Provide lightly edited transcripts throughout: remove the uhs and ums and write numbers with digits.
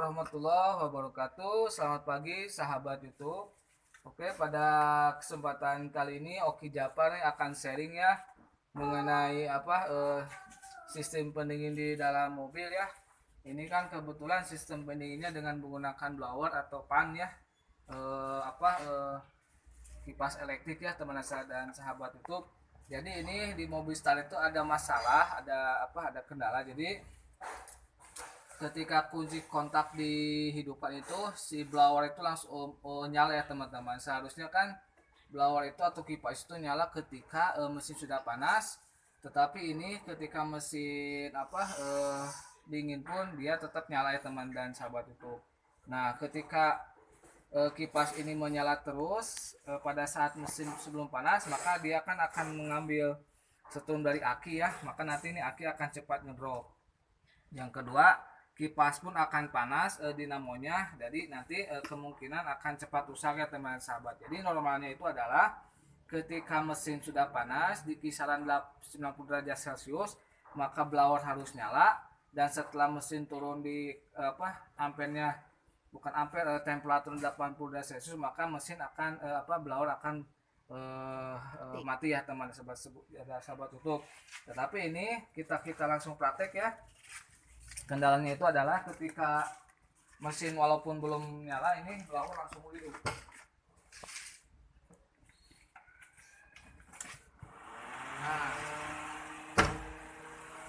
warahmatullahi wabarakatuh. Selamat pagi sahabat YouTube. Oke, pada kesempatan kali ini Oki Japar akan sharing ya mengenai sistem pendingin di dalam mobil ya. Ini kan kebetulan sistem pendinginnya dengan menggunakan blower atau fan ya. Kipas elektrik ya teman saya dan sahabat YouTube. Jadi ini di mobil Star itu ada masalah, ada kendala. Jadi ketika kunci kontak dihidupkan itu si blower itu langsung nyala ya teman-teman. Seharusnya kan blower itu atau kipas itu nyala ketika mesin sudah panas, tetapi ini ketika mesin dingin pun dia tetap nyala ya teman dan sahabat itu. Nah ketika kipas ini menyala terus pada saat mesin sebelum panas, maka dia akan mengambil setrum dari aki ya, maka nanti ini aki akan cepat ngedrop. Yang kedua, kipas pun akan panas dinamonya, jadi nanti kemungkinan akan cepat rusak ya teman sahabat. Jadi normalnya itu adalah ketika mesin sudah panas di kisaran 90 derajat Celcius, maka blower harus nyala, dan setelah mesin turun di ampernya bukan ampere, temperatur 80 derajat Celcius, maka mesin akan blower akan mati ya teman sahabat tutup. Tetapi ini kita langsung praktek ya. Kendalanya itu adalah ketika mesin walaupun belum nyala, ini blower langsung hidup. Nah,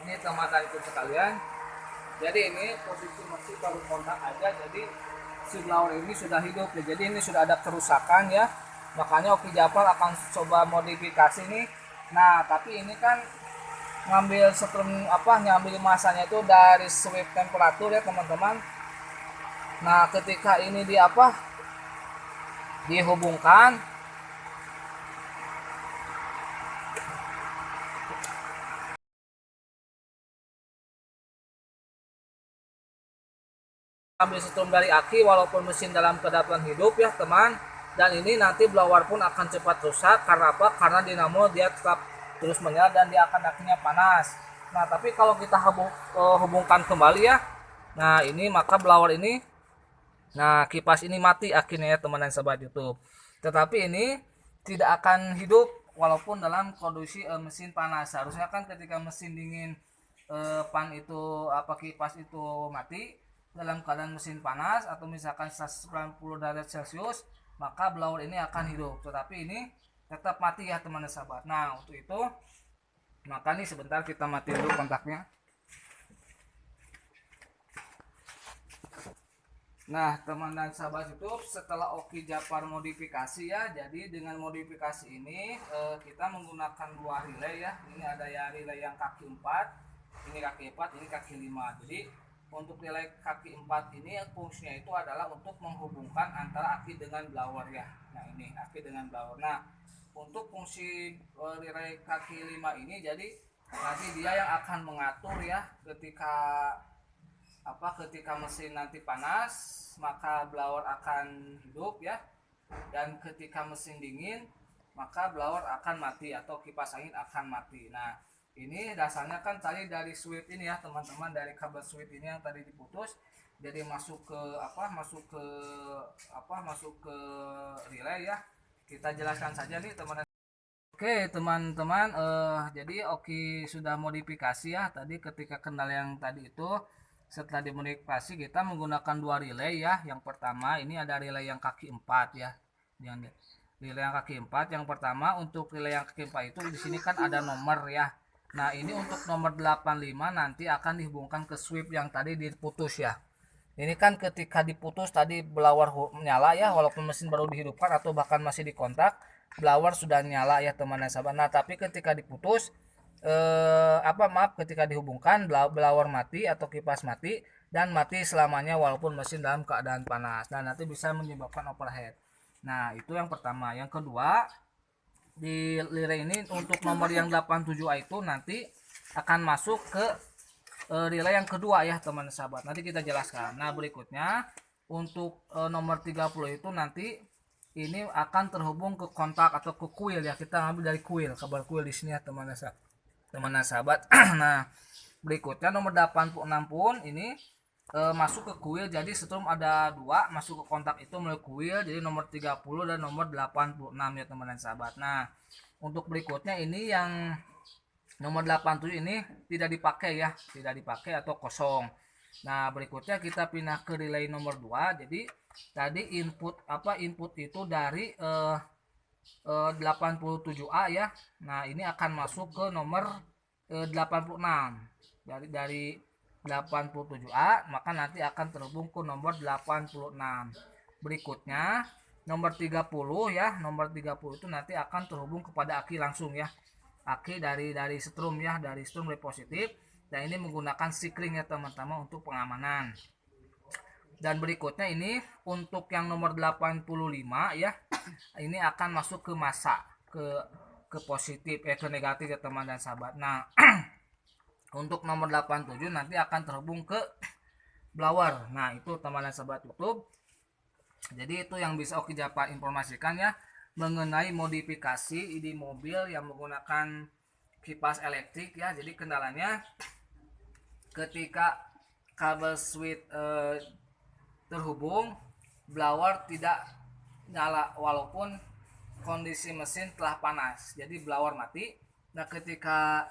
ini teman-teman itu sekalian. Jadi ini posisi mesin baru kontak aja, jadi si blower ini sudah hidup ya. Jadi ini sudah ada kerusakan ya. Makanya Oki Japar akan coba modifikasi nih. Nah, tapi ini kan ngambil ngambil masanya itu dari sweep temperatur ya teman-teman. Nah ketika ini dihubungkan, ambil setrum dari aki walaupun mesin dalam keadaan hidup ya teman. Dan ini nanti blower pun akan cepat rusak. Karena apa? Karena dinamo dia tetap terus menyala dan dia akan akhirnya panas. Nah tapi kalau kita hubungkan kembali ya, nah ini maka blower ini, nah kipas ini mati akhirnya ya teman dan sahabat YouTube. Tetapi ini tidak akan hidup walaupun dalam kondisi mesin panas. Harusnya kan ketika mesin dingin kipas itu mati dalam keadaan mesin panas atau misalkan 190 derajat Celcius, maka blower ini akan hidup. Tetapi ini tetap mati ya teman dan sahabat. Nah untuk itu maka nih sebentar kita matiin dulu kontaknya. Nah teman dan sahabat YouTube, setelah Oki Japar modifikasi ya, jadi dengan modifikasi ini kita menggunakan dua relay ya. Ini ada ya relay yang kaki 4, ini kaki 4, ini kaki 5. Jadi untuk relay kaki 4 ini fungsinya itu adalah untuk menghubungkan antara aki dengan blower ya. Nah ini aki dengan blower. Nah untuk fungsi relay kaki 5 ini, jadi nanti dia yang akan mengatur ya ketika mesin nanti panas maka blower akan hidup ya, dan ketika mesin dingin maka blower akan mati atau kipas angin akan mati. Nah ini dasarnya kan tadi dari switch ini ya teman-teman, dari kabel switch ini yang tadi diputus, jadi masuk ke relay ya. Kita jelaskan saja nih teman-teman. Oke teman-teman, jadi Oki sudah modifikasi ya. Tadi ketika kendala yang tadi itu, setelah dimodifikasi kita menggunakan dua relay ya. Yang pertama ini ada relay yang kaki 4 ya. Relay yang kaki 4 yang pertama, untuk relay yang kaki 4 itu di sini kan ada nomor ya. Nah ini untuk nomor 85 nanti akan dihubungkan ke sweep yang tadi diputus ya. Ini kan ketika diputus tadi blower nyala ya, walaupun mesin baru dihidupkan atau bahkan masih di kontak, blower sudah nyala ya teman dan sahabat. Nah tapi ketika diputus ketika dihubungkan, blower mati atau kipas mati, dan mati selamanya walaupun mesin dalam keadaan panas. Nah nanti bisa menyebabkan overheat. Nah itu yang pertama. Yang kedua, di relay ini untuk nomor yang 87A itu nanti akan masuk ke relay yang kedua ya teman sahabat. Nanti kita jelaskan. Nah berikutnya untuk nomor 30 itu nanti ini akan terhubung ke kontak atau ke kuil ya. Kita ngambil dari kuil, kabel kuil di sini ya teman sahabat. Nah berikutnya nomor 86 pun ini masuk ke kuil. Jadi setrum ada dua masuk ke kontak itu melalui kuil, jadi nomor 30 dan nomor 86 ya teman dan sahabat. Nah untuk berikutnya ini yang nomor 87 ini tidak dipakai ya, tidak dipakai atau kosong. Nah berikutnya kita pindah ke relay nomor 2. Jadi tadi input itu dari 87A ya. Nah ini akan masuk ke nomor 86 dari 87A, maka nanti akan terhubung ke nomor 86. Berikutnya nomor 30 ya, nomor 30 itu nanti akan terhubung kepada aki langsung ya, aki dari strum ya, dari strum positif. Dan ini menggunakan sikring ya teman-teman untuk pengamanan. Dan berikutnya ini untuk yang nomor 85 ya, ini akan masuk ke masa, ke positif ke negatif ya teman dan sahabat. Nah untuk nomor 87 nanti akan terhubung ke blower. Nah itu teman dan sahabat YouTube. Jadi itu yang bisa Oki Japa informasikan ya mengenai modifikasi di mobil yang menggunakan kipas elektrik ya. Jadi kendalanya ketika kabel switch terhubung, blower tidak nyala walaupun kondisi mesin telah panas, jadi blower mati. Nah ketika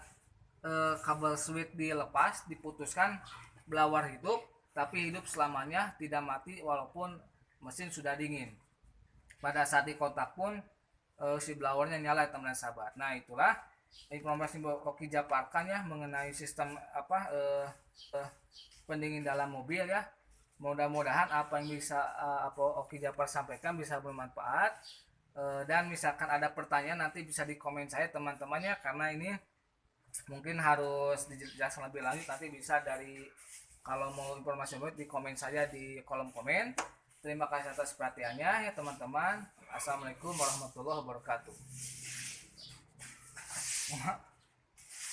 kabel switch dilepas, diputuskan, blower hidup, tapi hidup selamanya, tidak mati walaupun mesin sudah dingin. Pada saat dikontak pun si blowernya nyala teman sahabat. Nah itulah informasi Oki japarkan ya mengenai sistem pendingin dalam mobil ya. Mudah-mudahan apa yang bisa Oki Japar sampaikan bisa bermanfaat. Dan misalkan ada pertanyaan nanti bisa di komen saya teman-temannya, karena ini mungkin harus dijelaskan lebih lanjut. Nanti bisa dari, kalau mau informasi lebih, di komen saja di kolom komen. Terima kasih atas perhatiannya ya teman-teman. Assalamualaikum warahmatullahi wabarakatuh.